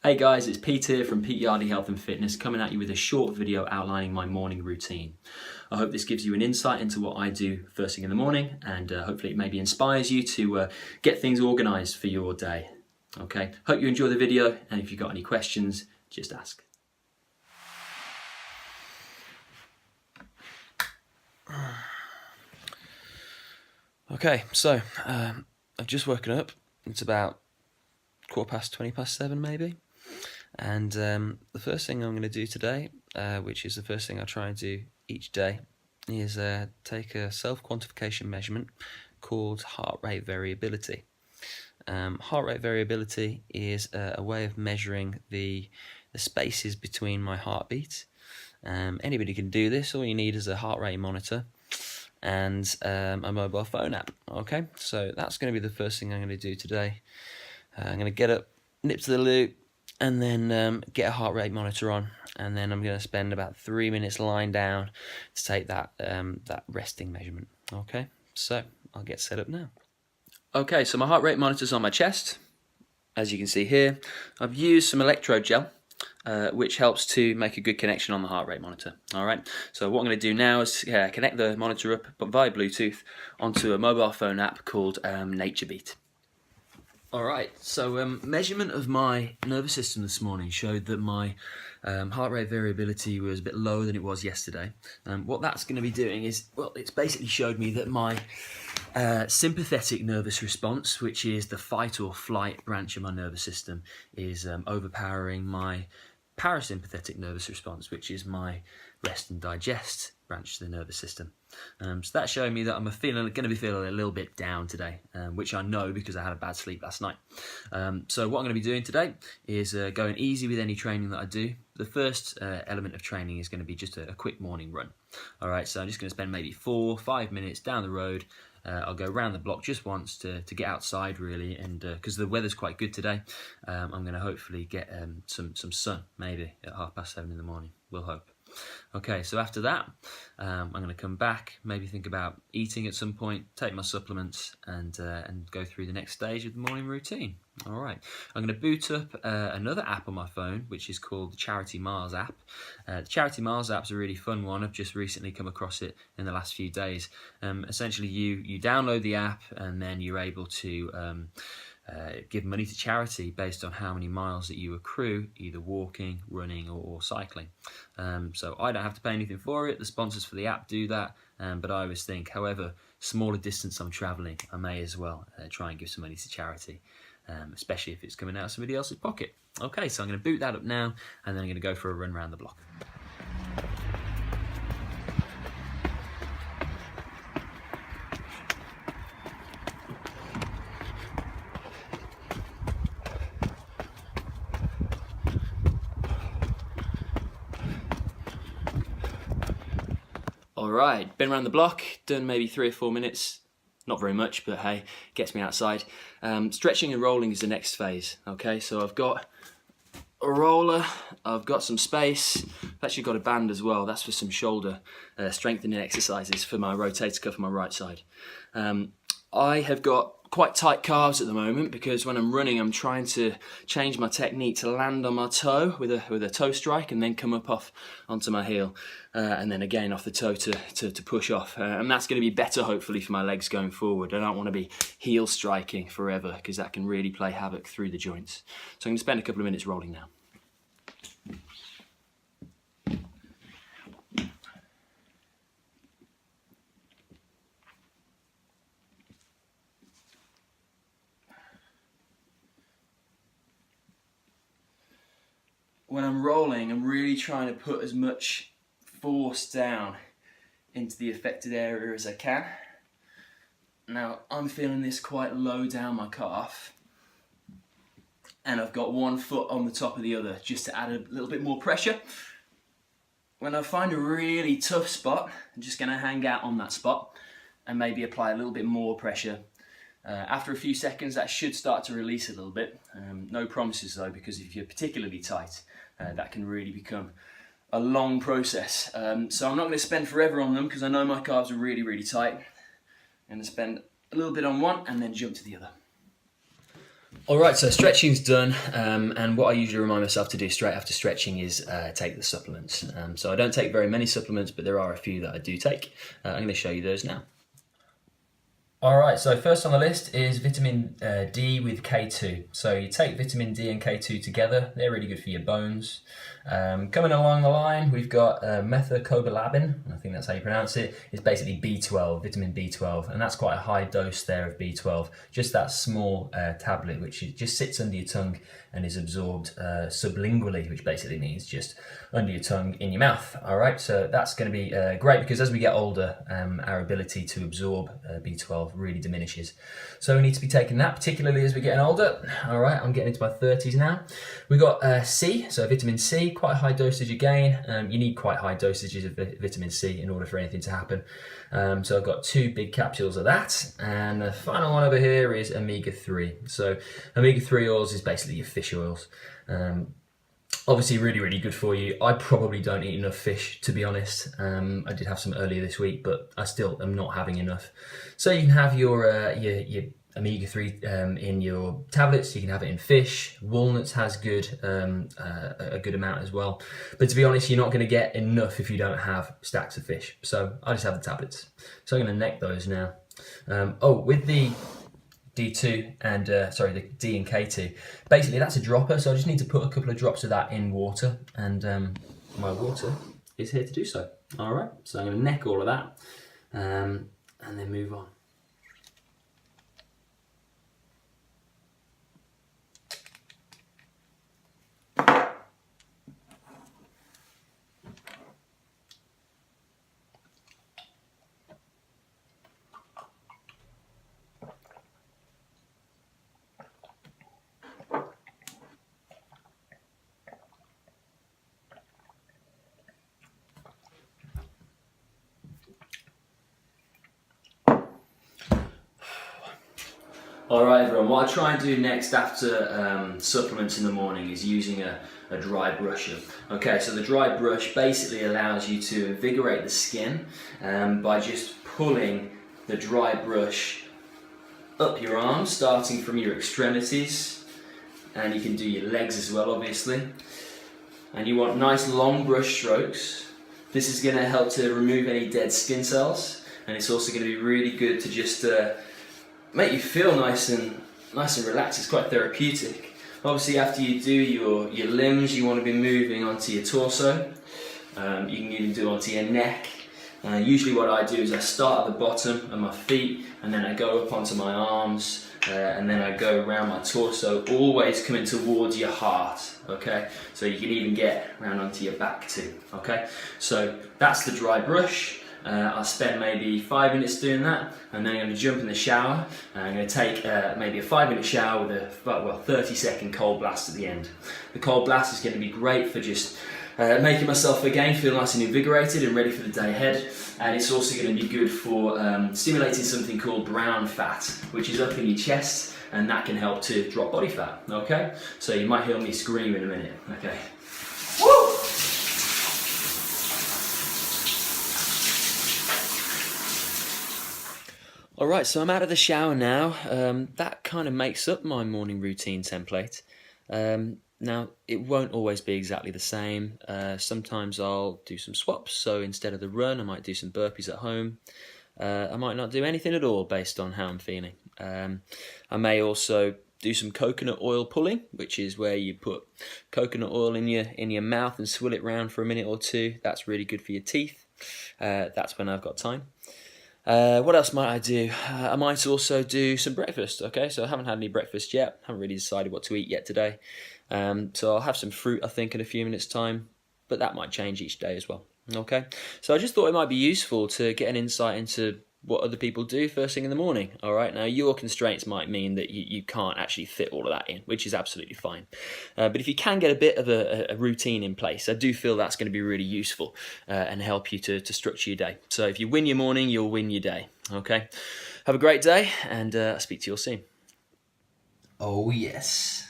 Hey guys, it's Pete here from Pete Yardley Health and Fitness, coming at you with a short video outlining my morning routine. I hope this gives you an insight into what I do first thing in the morning, and hopefully it maybe inspires you to get things organised for your day. Okay, hope you enjoy the video, and if you've got any questions, just ask. Okay, so I've just woken up. It's about 7:15 maybe. And the first thing I'm going to do today, which is the first thing I try and do each day, is take a self-quantification measurement called heart rate variability. Heart rate variability is a way of measuring the spaces between my heartbeats. Anybody can do this. All you need is a heart rate monitor and a mobile phone app. Okay, so that's going to be the first thing I'm going to do today. I'm going to get up, nip to the loo, and then get a heart rate monitor on, and then I'm going to spend about 3 minutes lying down to take that resting measurement. Okay, so I'll get set up now. Okay, so my heart rate monitor's on my chest, as you can see here. I've used some electrode gel, which helps to make a good connection on the heart rate monitor. All right, so what I'm going to do now is connect the monitor up via Bluetooth onto a mobile phone app called NatureBeat. Alright, so measurement of my nervous system this morning showed that my heart rate variability was a bit lower than it was yesterday. What that's going to be doing is, well, it's basically showed me that my sympathetic nervous response, which is the fight or flight branch of my nervous system, is overpowering my parasympathetic nervous response, which is my rest and digest branch of the nervous system. So that's showing me that I'm going to be feeling a little bit down today, which I know because I had a bad sleep last night. So what I'm going to be doing today is going easy with any training that I do. The first element of training is going to be just a quick morning run. All right, so I'm just going to spend maybe 4-5 minutes down the road. I'll go around the block just once to get outside really, and because the weather's quite good today, I'm going to hopefully get some sun maybe at 7:30 in the morning. We'll hope. Okay, so after that, I'm going to come back, maybe think about eating at some point, take my supplements, and go through the next stage of the morning routine. All right, I'm going to boot up another app on my phone, which is called the Charity Miles app. The Charity Miles app is a really fun one. I've just recently come across it in the last few days. Essentially, you download the app, and then you're able to give money to charity based on how many miles that you accrue, either walking, running, or cycling. So I don't have to pay anything for it. The sponsors for the app do that, but I always think, however small a distance I'm travelling, I may as well try and give some money to charity, especially if it's coming out of somebody else's pocket. Okay, so I'm going to boot that up now, and then I'm going to go for a run around the block. Alright, been around the block, done maybe 3 or 4 minutes, not very much, but hey, gets me outside. Stretching and rolling is the next phase, okay, so I've got a roller, I've got some space, I've actually got a band as well, that's for some shoulder strengthening exercises for my rotator cuff on my right side. I have got quite tight calves at the moment because when I'm running I'm trying to change my technique to land on my toe with a toe strike and then come up off onto my heel and then again off the toe to push off, and that's going to be better hopefully for my legs going forward. I don't want to be heel striking forever because that can really play havoc through the joints. So I'm going to spend a couple of minutes rolling now. When I'm rolling, I'm really trying to put as much force down into the affected area as I can. Now, I'm feeling this quite low down my calf, and I've got one foot on the top of the other just to add a little bit more pressure. When I find a really tough spot, I'm just going to hang out on that spot and maybe apply a little bit more pressure. After a few seconds, that should start to release a little bit. No promises though, because if you're particularly tight, that can really become a long process. So I'm not going to spend forever on them because I know my calves are really, really tight. I'm going to spend a little bit on one and then jump to the other. Alright, so stretching's done, and what I usually remind myself to do straight after stretching is take the supplements. So I don't take very many supplements, but there are a few that I do take. I'm going to show you those now. Alright, so first on the list is vitamin D with K2. So you take vitamin D and K2 together, they're really good for your bones. Coming along the line, we've got methylcobalamin, I think that's how you pronounce it. It's basically B12, vitamin B12, and that's quite a high dose there of B12. Just that small tablet, which just sits under your tongue and is absorbed sublingually, which basically means just under your tongue in your mouth. Alright, so that's going to be great because as we get older, our ability to absorb B12 really diminishes. So we need to be taking that, particularly as we're getting older. Alright, I'm getting into my 30s now. We got C, so vitamin C, quite a high dosage again. You need quite high dosages of vitamin C in order for anything to happen. So I've got 2 big capsules of that, and the final one over here is omega-3. So omega-3 oils is basically your fish oils. Obviously really, really good for you. I probably don't eat enough fish, to be honest. I did have some earlier this week, but I still am not having enough. So you can have your omega-3 in your tablets, you can have it in fish. Walnuts has good a good amount as well. But to be honest, you're not going to get enough if you don't have stacks of fish. So I just have the tablets. So I'm going to neck those now. With the D2 and the D and K2, basically that's a dropper, so I just need to put a couple of drops of that in water, and my water is here to do so. Alright, so I'm going to neck all of that and then move on. Alright everyone, what I try and do next after supplements in the morning is using a dry brusher. Okay, so the dry brush basically allows you to invigorate the skin by just pulling the dry brush up your arms, starting from your extremities, and you can do your legs as well, obviously. And you want nice long brush strokes. This is going to help to remove any dead skin cells, and it's also going to be really good to just make you feel nice and relaxed. It's quite therapeutic. Obviously, after you do your limbs, you want to be moving onto your torso. You can even do onto your neck. Usually what I do is I start at the bottom of my feet, and then I go up onto my arms, and then I go around my torso, always coming towards your heart, okay? So you can even get around onto your back too, okay? So that's the dry brush. I'll spend maybe 5 minutes doing that, and then I'm going to jump in the shower, and I'm going to take maybe a 5-minute shower with a 30-second cold blast at the end. The cold blast is going to be great for just making myself again feel nice and invigorated and ready for the day ahead, and it's also going to be good for stimulating something called brown fat, which is up in your chest, and that can help to drop body fat, okay? So you might hear me scream in a minute, okay? Woo! Alright, so I'm out of the shower now. That kind of makes up my morning routine template. Now, it won't always be exactly the same. Sometimes I'll do some swaps, so instead of the run, I might do some burpees at home. I might not do anything at all based on how I'm feeling. I may also do some coconut oil pulling, which is where you put coconut oil in your mouth and swill it round for a minute or two. That's really good for your teeth. That's when I've got time. What else might I do? I might also do some breakfast, okay? So I haven't had any breakfast yet. Haven't really decided what to eat yet today. So I'll have some fruit, I think, in a few minutes' time. But that might change each day as well, okay? So I just thought it might be useful to get an insight into what other people do first thing in the morning, all right? Now, your constraints might mean that you can't actually fit all of that in, which is absolutely fine. But if you can get a bit of a routine in place, I do feel that's going to be really useful and help you to structure your day. So if you win your morning, you'll win your day, okay? Have a great day, and I'll speak to you all soon. Oh, yes.